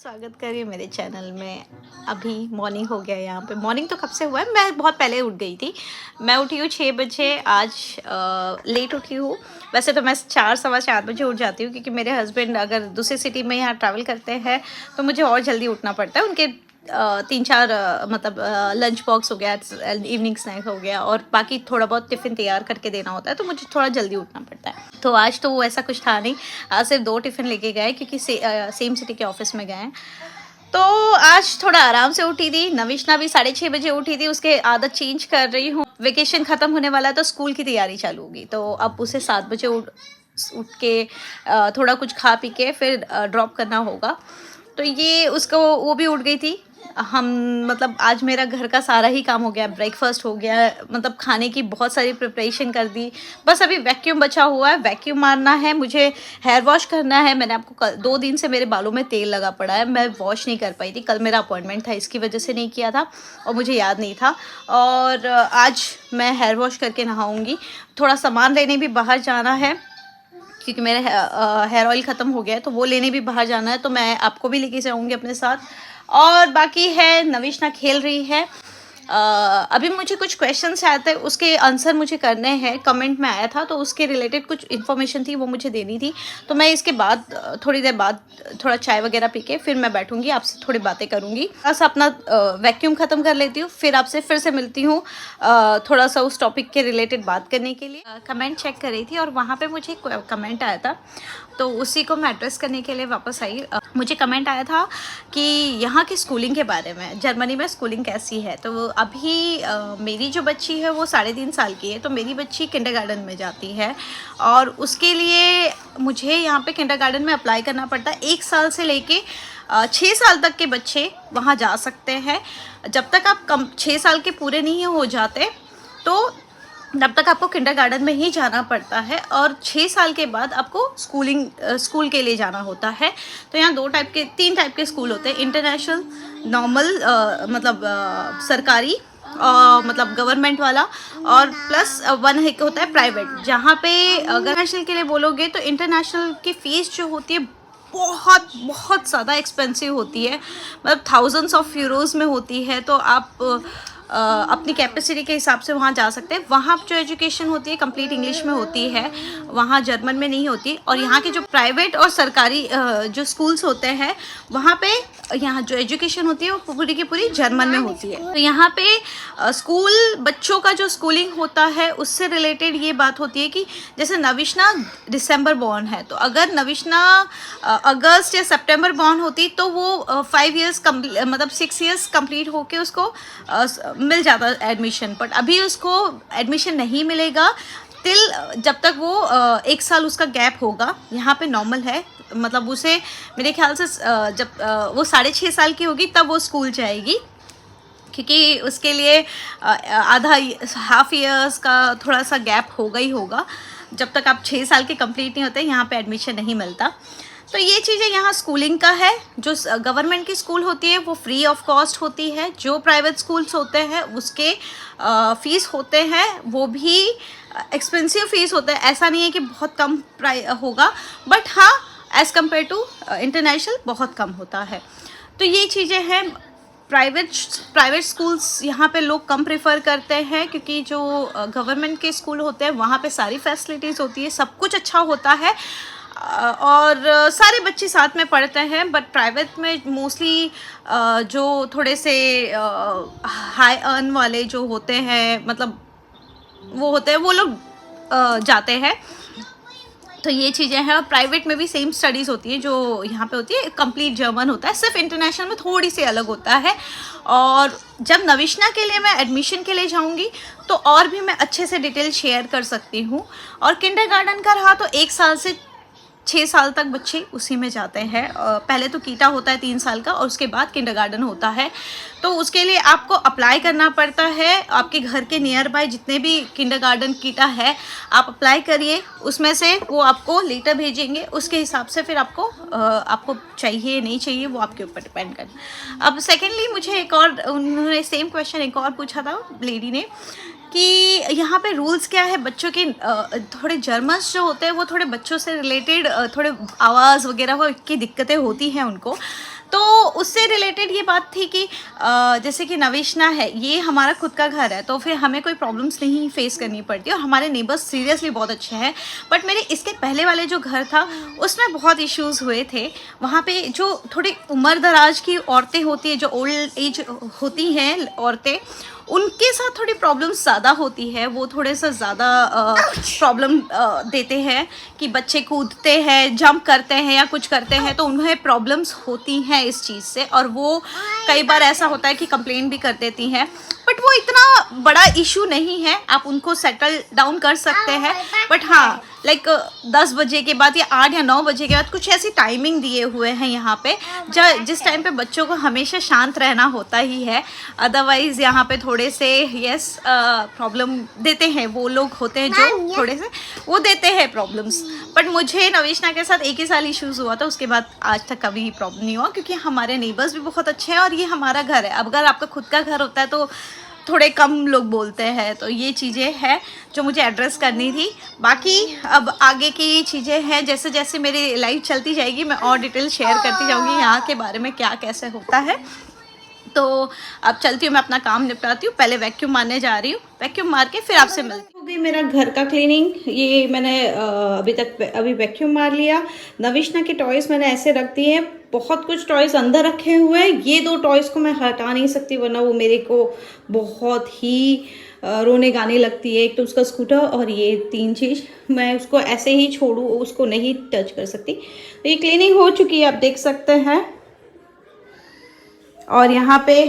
स्वागत करिए मेरे चैनल में। अभी मॉर्निंग हो गया, यहाँ पे मॉर्निंग तो कब से हुआ है, मैं बहुत पहले उठ गई थी। मैं उठी हूँ 6 बजे। आज लेट उठी हूँ। वैसे तो मैं 4 सवा 4 बजे उठ जाती हूँ, क्योंकि मेरे हस्बैंड अगर दूसरी सिटी में यहाँ ट्रैवल करते हैं तो मुझे और जल्दी उठना पड़ता है। उनके 3-4 मतलब लंच बॉक्स हो गया, इवनिंग स्नैक हो गया, और बाकी थोड़ा बहुत टिफ़िन तैयार करके देना होता है, तो मुझे थोड़ा जल्दी उठना पड़ता है। तो आज तो वो ऐसा कुछ था नहीं। आज सिर्फ 2 टिफ़िन लेके गए, क्योंकि सेम सिटी के ऑफिस में गए हैं। तो आज थोड़ा आराम से उठी थी। नविश्ना भी 6:30 बजे उठी थी। उसके आदत चेंज कर रही हूँ। वेकेशन ख़त्म होने वाला है तो स्कूल की तैयारी चालू होगी, तो अब उसे 7 बजे उठ के थोड़ा कुछ खा पी के फिर ड्रॉप करना होगा। तो ये उसको, वो भी उठ गई थी। हम मतलब आज मेरा घर का सारा ही काम हो गया। ब्रेकफास्ट हो गया, मतलब खाने की बहुत सारी प्रिपरेशन कर दी। बस अभी वैक्यूम बचा हुआ है, वैक्यूम मारना है, मुझे हेयर वॉश करना है। मैंने आपको कल 2 दिन से मेरे बालों में तेल लगा पड़ा है, मैं वॉश नहीं कर पाई थी। कल मेरा अपॉइंटमेंट था, इसकी वजह से नहीं किया था और मुझे याद नहीं था। और आज मैं हेयर वॉश करके नहाऊँगी। थोड़ा सामान लेने भी बाहर जाना है, क्योंकि मेरा हेयर ऑयल ख़त्म हो गया है, तो वो लेने भी बाहर जाना है। तो मैं आपको भी लेके जाऊँगी अपने साथ। और बाकी है, नविश्ना खेल रही है। अभी मुझे कुछ क्वेश्चंस आए थे, उसके आंसर मुझे करने हैं। कमेंट में आया था, तो उसके रिलेटेड कुछ इन्फॉर्मेशन थी, वो मुझे देनी थी। तो मैं इसके बाद थोड़ी देर बाद थोड़ा चाय वगैरह पी के फिर मैं बैठूंगी, आपसे थोड़ी बातें करूंगी। बस अपना वैक्यूम ख़त्म कर लेती हूँ, फिर आपसे फिर से मिलती हूँ थोड़ा सा उस टॉपिक के रिलेटेड बात करने के लिए। कमेंट चेक कर रही थी और वहाँ पर मुझे कमेंट आया था, तो उसी को मैं एड्रेस करने के लिए वापस आई। मुझे कमेंट आया था कि यहाँ की स्कूलिंग के बारे में, जर्मनी में स्कूलिंग कैसी है। तो अभी मेरी जो बच्ची है वो 3.5 साल की है, तो मेरी बच्ची किंडरगार्टन में जाती है, और उसके लिए मुझे यहाँ पे किंडरगार्टन में अप्लाई करना पड़ता है। 1 साल से लेके 6 साल तक के बच्चे वहाँ जा सकते हैं। जब तक आप 6 साल के पूरे नहीं हो जाते, तो तब तक आपको किंडरगार्टन में ही जाना पड़ता है, और 6 साल के बाद आपको स्कूल के लिए जाना होता है। तो यहाँ 3 टाइप के स्कूल होते हैं। इंटरनेशनल, नॉर्मल मतलब सरकारी, मतलब गवर्नमेंट वाला, और प्लस वन एक होता है प्राइवेट। जहाँ पे अगर नेशनल के लिए बोलोगे तो इंटरनेशनल की फ़ीस जो होती है बहुत बहुत ज़्यादा एक्सपेंसिव होती है, मतलब थाउजेंड्स ऑफ यूरोज़ में होती है। तो आप अपनी कैपेसिटी के हिसाब से वहाँ जा सकते हैं। वहाँ जो एजुकेशन होती है कंप्लीट इंग्लिश में होती है, वहाँ जर्मन में नहीं होती। और यहाँ के जो प्राइवेट और सरकारी जो स्कूल्स होते हैं, वहाँ पे यहाँ जो एजुकेशन होती है वो पूरी की पूरी जर्मन में होती है। तो यहाँ पे स्कूल बच्चों का जो स्कूलिंग होता है उससे रिलेटेड ये बात होती है कि जैसे नविश्ना दिसंबर बॉर्न है, तो अगर नविश्ना अगस्त या सितंबर बॉर्न होती तो वो 5 ईयर्स मतलब 6 ईयर्स कंप्लीट होके उसको मिल जाता एडमिशन। बट अभी उसको एडमिशन नहीं मिलेगा जब तक वो 1 साल उसका गैप होगा। यहाँ पे नॉर्मल है, मतलब उसे मेरे ख्याल से जब वो 6.5 साल की होगी तब वो स्कूल जाएगी, क्योंकि उसके लिए आधा हाफ ईयर्स का थोड़ा सा गैप होगा ही होगा। जब तक आप 6 साल के कंप्लीट नहीं होते यहाँ पे एडमिशन नहीं मिलता। तो ये चीज़ें यहाँ स्कूलिंग का है। जो गवर्नमेंट की स्कूल होती है वो फ्री ऑफ कॉस्ट होती है। जो प्राइवेट स्कूल्स होते हैं उसके फ़ीस होते हैं, वो भी एक्सपेंसिव फ़ीस होता है। ऐसा नहीं है कि बहुत कम होगा, बट हाँ एज़ कम्पेयर टू इंटरनेशनल बहुत कम होता है। तो ये चीज़ें हैं। प्राइवेट स्कूल्स यहाँ पे लोग कम प्रेफर करते हैं, क्योंकि जो गवर्नमेंट के स्कूल होते हैं वहाँ पे सारी फैसिलिटीज़ होती है, सब कुछ अच्छा होता है, और सारे बच्चे साथ में पढ़ते हैं। बट प्राइवेट में मोस्टली जो थोड़े से हाई अर्न वाले जो होते हैं, मतलब वो होते हैं, वो लोग जाते हैं। तो ये चीज़ें हैं। और प्राइवेट में भी सेम स्टडीज़ होती है जो यहाँ पे होती है, कंप्लीट जर्मन होता है, सिर्फ इंटरनेशनल में थोड़ी सी अलग होता है। और जब नविश्ना के लिए मैं एडमिशन के लिए जाऊँगी तो और भी मैं अच्छे से डिटेल शेयर कर सकती हूँ। और किंडरगार्टन का रहा तो 1 साल से 6 साल तक बच्चे उसी में जाते हैं। पहले तो कीटा होता है 3 साल का, और उसके बाद किंडरगार्टन होता है। तो उसके लिए आपको अप्लाई करना पड़ता है। आपके घर के नियर बाय जितने भी किंडरगार्टन कीटा है आप अप्लाई करिए, उसमें से वो आपको लेटर भेजेंगे। उसके हिसाब से फिर आपको चाहिए नहीं चाहिए वो आपके ऊपर डिपेंड करता। अब सेकेंडली मुझे एक और, उन्होंने सेम क्वेश्चन एक और पूछा था लेडी ने, कि यहाँ पे रूल्स क्या है बच्चों के। थोड़े जर्मन्स जो होते हैं वो थोड़े बच्चों से रिलेटेड थोड़े आवाज़ वगैरह की दिक्कतें होती हैं उनको। तो उससे रिलेटेड ये बात थी कि जैसे कि नवेशना है, ये हमारा खुद का घर है, तो फिर हमें कोई प्रॉब्लम्स नहीं फेस करनी पड़ती और हमारे नेबर्स सीरियसली बहुत अच्छे हैं। बट मेरे इसके पहले वाले जो घर था उसमें बहुत इश्यूज़ हुए थे। वहाँ पे जो थोड़ी उम्र दराज की औरतें होती हैं, जो ओल्ड एज होती हैं औरतें, उनके साथ थोड़ी प्रॉब्लम्स ज़्यादा होती है। वो थोड़े से ज़्यादा प्रॉब्लम देते हैं कि बच्चे कूदते हैं, जंप करते हैं या कुछ करते हैं, तो उन्हें प्रॉब्लम्स होती हैं इस चीज़ से, और वो कई बार ऐसा होता है कि कंप्लेन भी कर देती हैं। बट वो इतना बड़ा इशू नहीं है, आप उनको सेटल डाउन कर सकते हैं। बट हाँ, लाइक 10 बजे के बाद या 8 या 9 बजे के बाद कुछ ऐसी टाइमिंग दिए हुए हैं यहाँ पे, जिस टाइम पे बच्चों को हमेशा शांत रहना होता ही है। अदरवाइज़ यहाँ पे थोड़े से प्रॉब्लम देते हैं, वो लोग होते हैं जो थोड़े से वो देते हैं प्रॉब्लम्स। बट मुझे नवेशना के साथ एक ही साल इश्यूज़ हुआ था, उसके बाद आज तक कभी प्रॉब्लम नहीं हुआ, क्योंकि हमारे नेबर्स भी बहुत अच्छे हैं और ये हमारा घर है। अब अगर आपका खुद का घर होता है तो थोड़े कम लोग बोलते हैं। तो ये चीज़ें हैं जो मुझे एड्रेस करनी थी। बाकी अब आगे की चीज़ें हैं, जैसे जैसे मेरी लाइफ चलती जाएगी मैं और डिटेल शेयर करती जाऊँगी यहाँ के बारे में, क्या कैसे होता है। तो अब चलती हूँ, मैं अपना काम निपटाती हूँ। पहले वैक्यूम मारने जा रही हूँ, वैक्यूम मार के फिर आपसे मिलती हूँ। हो गई मेरा घर का क्लीनिंग, ये मैंने अभी वैक्यूम मार लिया। नवेशना के टॉयज़ मैंने ऐसे रख दिए हैं, बहुत कुछ टॉयज़ अंदर रखे हुए हैं। ये 2 टॉयज़ को मैं हटा नहीं सकती, वरना वो मेरे को बहुत ही रोने गाने लगती है। एक तो उसका स्कूटर और ये 3 चीज़ मैं उसको ऐसे ही छोड़ूँ, उसको नहीं टच कर सकती। तो ये क्लीनिंग हो चुकी है, आप देख सकते हैं। और यहाँ पे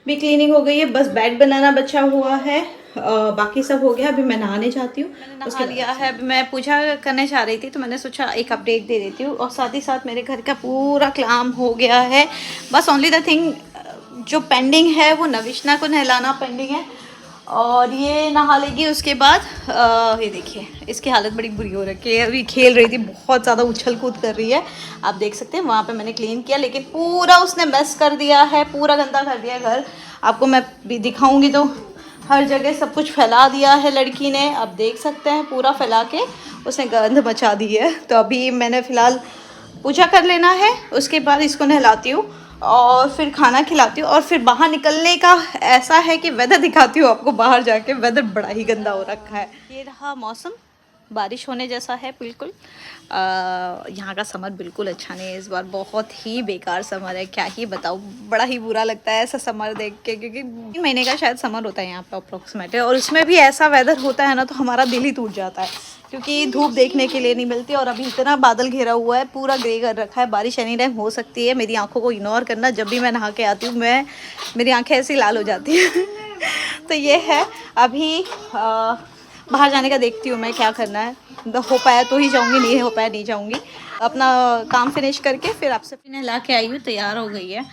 भी क्लीनिंग हो गई है, बस बेड बनाना बचा हुआ है, बाकी सब हो गया। अभी मैं नहाने जाती हूँ। उसके लिया है, अभी मैं पूजा करने जा रही थी, तो मैंने सोचा एक अपडेट दे देती हूँ। और साथ ही साथ मेरे घर का पूरा काम हो गया है। बस ओनली द थिंग जो पेंडिंग है वो नवेशना को नहलाना पेंडिंग है, और ये नहा लेगी उसके बाद। ये देखिए इसकी हालत बड़ी बुरी हो रखी है, अभी खेल रही थी, बहुत ज़्यादा उछल कूद कर रही है। आप देख सकते हैं वहाँ पे मैंने क्लीन किया, लेकिन पूरा उसने मेस कर दिया है, पूरा गंदा कर दिया है घर। आपको मैं भी दिखाऊंगी तो हर जगह सब कुछ फैला दिया है लड़की ने। आप देख सकते हैं पूरा फैला के उसने गंद मचा दी है। तो अभी मैंने फ़िलहाल पूजा कर लेना है, उसके बाद इसको नहलाती हूँ और फिर खाना खिलाती हूँ, और फिर बाहर निकलने का ऐसा है कि वेदर दिखाती हूँ आपको। बाहर जाके वेदर बड़ा ही गंदा हो रखा है। ये रहा मौसम, बारिश होने जैसा है बिल्कुल। यहाँ का समर बिल्कुल अच्छा नहीं है इस बार, बहुत ही बेकार समर है, क्या ही बताऊँ। बड़ा ही बुरा लगता है ऐसा समर देख के, क्योंकि 3 महीने का शायद समर होता है यहाँ पे अप्रोक्सीमेट, और उसमें भी ऐसा वेदर होता है ना, तो हमारा दिल ही टूट जाता है, क्योंकि धूप देखने के लिए नहीं मिलती। और अभी इतना बादल घेरा हुआ है, पूरा ग्रे कर रखा है, बारिश एनी टाइम हो सकती है। मेरी आंखों को इग्नोर करना, जब भी मैं नहा के आती हूँ मेरी आंखें ऐसी लाल हो जाती हैं। तो ये है, अभी बाहर जाने का देखती हूँ मैं क्या करना है। हो पाया तो ही जाऊँगी, नहीं हो पाया नहीं जाऊँगी। अपना काम फिनिश करके फिर आपसे नहला के आई हूँ, तैयार हो गई है।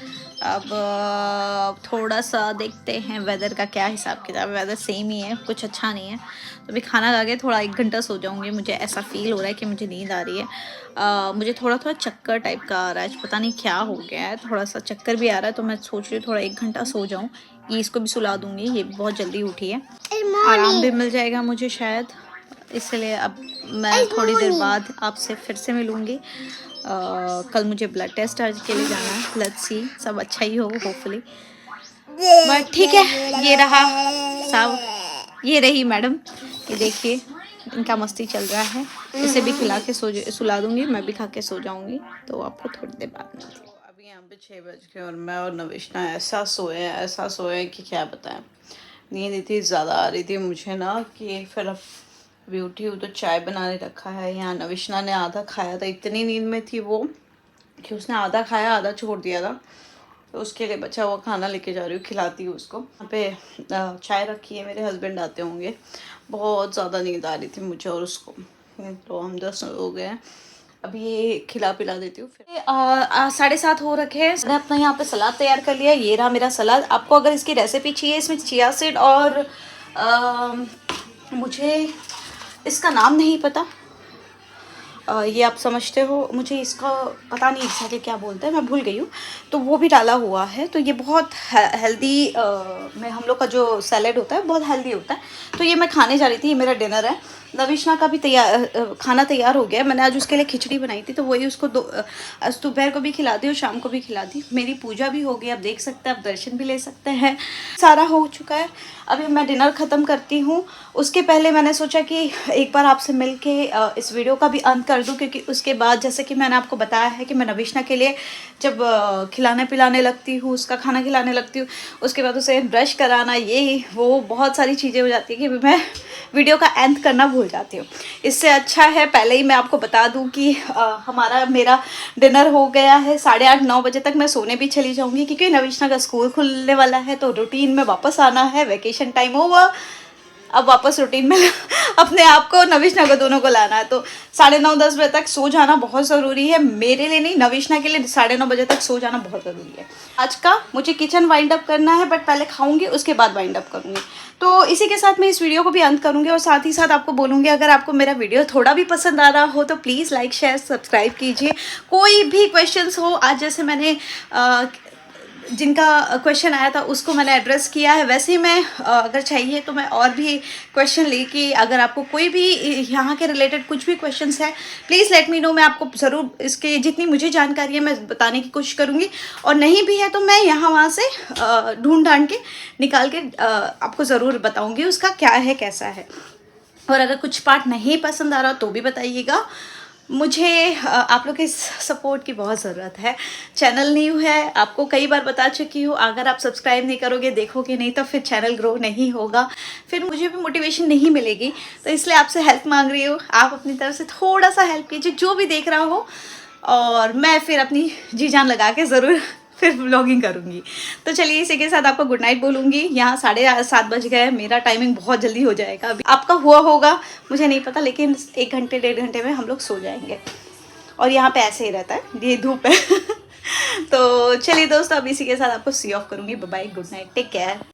अब थोड़ा सा देखते हैं वेदर का क्या हिसाब किताब। वेदर सेम ही है, कुछ अच्छा नहीं है। तो अभी खाना खा के थोड़ा 1 घंटा सो जाऊँगी। मुझे ऐसा फील हो रहा है कि मुझे नींद आ रही है। मुझे थोड़ा थोड़ा चक्कर टाइप का आ रहा है, पता नहीं क्या हो गया है, थोड़ा सा चक्कर भी आ रहा है। तो मैं सोच रही हूँ थोड़ा 1 घंटा सो जाऊँ। ये इसको भी सुला दूँगी, ये भी बहुत जल्दी उठी है, आराम भी मिल जाएगा मुझे शायद। इसलिए अब मैं थोड़ी देर बाद आपसे फिर से मिलूँगी। कल मुझे ब्लड टेस्ट आज के लिए जाना है, लेट्स सी सब अच्छा ही हो होपफुली। बट ठीक है, ये रहा सब, ये रही मैडम, ये देखिए इनका मस्ती चल रहा है। इसे भी खिला के सुला दूँगी, मैं भी खा के सो जाऊँगी। तो आपको थोड़ी देर बाद मिलती हूँ। अभी यहाँ पे 6 बज गए और मैं और नवेशना ऐसा सोए कि क्या बताएं। नींद इतनी ज़्यादा आ रही थी मुझे ना कि फिर अभी उठी हूँ तो चाय बनाने रखा है। यहाँ नवेशना ने आधा खाया था, इतनी नींद में थी वो कि उसने आधा खाया आधा छोड़ दिया था। तो उसके लिए बचा हुआ खाना लेके जा रही हूँ, खिलाती हूँ उसको। यहाँ पे चाय रखी है, मेरे हस्बैंड आते होंगे। बहुत ज़्यादा नींद आ रही थी मुझे और उसको, तो हम 10 हो गए हैं। अभी ये खिला पिला देती हूँ। फिर 7:30 हो रखे हैं। मैंने अपना यहाँ पे सलाद तैयार कर लिया, ये रहा मेरा सलाद। आपको अगर इसकी रेसिपी चाहिए, इसमें चिया सीड और मुझे इसका नाम नहीं पता, ये आप समझते हो, मुझे इसका पता नहीं एग्जैक्टली क्या बोलते हैं, मैं भूल गई हूँ। तो वो भी डाला हुआ है। तो ये बहुत हेल्दी में हम लोग का जो सैलेड होता है बहुत हेल्दी होता है। तो ये मैं खाने जा रही थी, ये मेरा डिनर है। नविश्ना का भी खाना तैयार हो गया है। मैंने आज उसके लिए खिचड़ी बनाई थी, तो वही उसको दोपहर को भी खिला दी और शाम को भी खिला दी। मेरी पूजा भी हो गई, आप देख सकते हैं, आप दर्शन भी ले सकते हैं, सारा हो चुका है। अभी मैं डिनर ख़त्म करती हूँ। उसके पहले मैंने सोचा कि एक बार आपसे मिल के इस वीडियो का भी अंत कर दूँ, क्योंकि उसके बाद जैसे कि मैंने आपको बताया है कि मैं नविश्ना के लिए जब खिलाने पिलाने लगती हूँ, उसका खाना खिलाने लगती हूँ, उसके बाद उसे ब्रश कराना, ये वो बहुत सारी चीज़ें हो जाती है कि मैं वीडियो का एंड करना भूल जाती हूँ। इससे अच्छा है पहले ही मैं आपको बता दूँ कि मेरा डिनर हो गया है। 8:30-9 बजे तक मैं सोने भी चली जाऊँगी, क्योंकि नविश्ना का स्कूल खुलने वाला है, तो रूटीन में वापस आना है। वेकेशन टाइम ओवर, अब वापस रूटीन में अपने आप को, नविश्ना को, दोनों को लाना है। तो 9:30-10 बजे तक सो जाना बहुत ज़रूरी है, मेरे लिए नहीं, नविश्ना के लिए 9:30 बजे तक सो जाना बहुत ज़रूरी है। आज का मुझे किचन वाइंड अप करना है, बट पहले खाऊंगी उसके बाद वाइंड अप करूँगी। तो इसी के साथ मैं इस वीडियो को भी अंत करूँगी, और साथ ही साथ आपको बोलूँगी, अगर आपको मेरा वीडियो थोड़ा भी पसंद आ रहा हो तो प्लीज़ लाइक शेयर सब्सक्राइब कीजिए। कोई भी क्वेश्चंस हो, आज जैसे मैंने जिनका क्वेश्चन आया था उसको मैंने एड्रेस किया है, वैसे ही मैं अगर चाहिए तो मैं और भी क्वेश्चन लेके, अगर आपको कोई भी यहाँ के रिलेटेड कुछ भी क्वेश्चंस है, प्लीज़ लेट मी नो। मैं आपको ज़रूर इसके जितनी मुझे जानकारी है मैं बताने की कोशिश करूँगी, और नहीं भी है तो मैं यहाँ वहाँ से ढूंढ ढांड के निकाल के आपको ज़रूर बताऊँगी उसका क्या है, कैसा है। और अगर कुछ पार्ट नहीं पसंद आ रहा तो भी बताइएगा। मुझे आप लोग के सपोर्ट की बहुत ज़रूरत है। चैनल न्यू है, आपको कई बार बता चुकी हूँ, अगर आप सब्सक्राइब नहीं करोगे, देखोगे नहीं, तो फिर चैनल ग्रो नहीं होगा, फिर मुझे भी मोटिवेशन नहीं मिलेगी। तो इसलिए आपसे हेल्प मांग रही हूँ, आप अपनी तरफ से थोड़ा सा हेल्प कीजिए, जो भी देख रहा हो, और मैं फिर अपनी जी जान लगा के ज़रूर फिर व्लॉगिंग करूँगी। तो चलिए इसी के साथ आपको गुड नाइट बोलूँगी। यहाँ 7:30 बज गए, मेरा टाइमिंग बहुत जल्दी हो जाएगा। अभी आपका हुआ होगा मुझे नहीं पता, लेकिन 1 घंटे 1.5 घंटे में हम लोग सो जाएंगे, और यहाँ पे ऐसे ही रहता है, ये धूप है। तो चलिए दोस्तों, अब इसी के साथ आपको सी ऑफ करूँगी। Bye bye, good night, take care.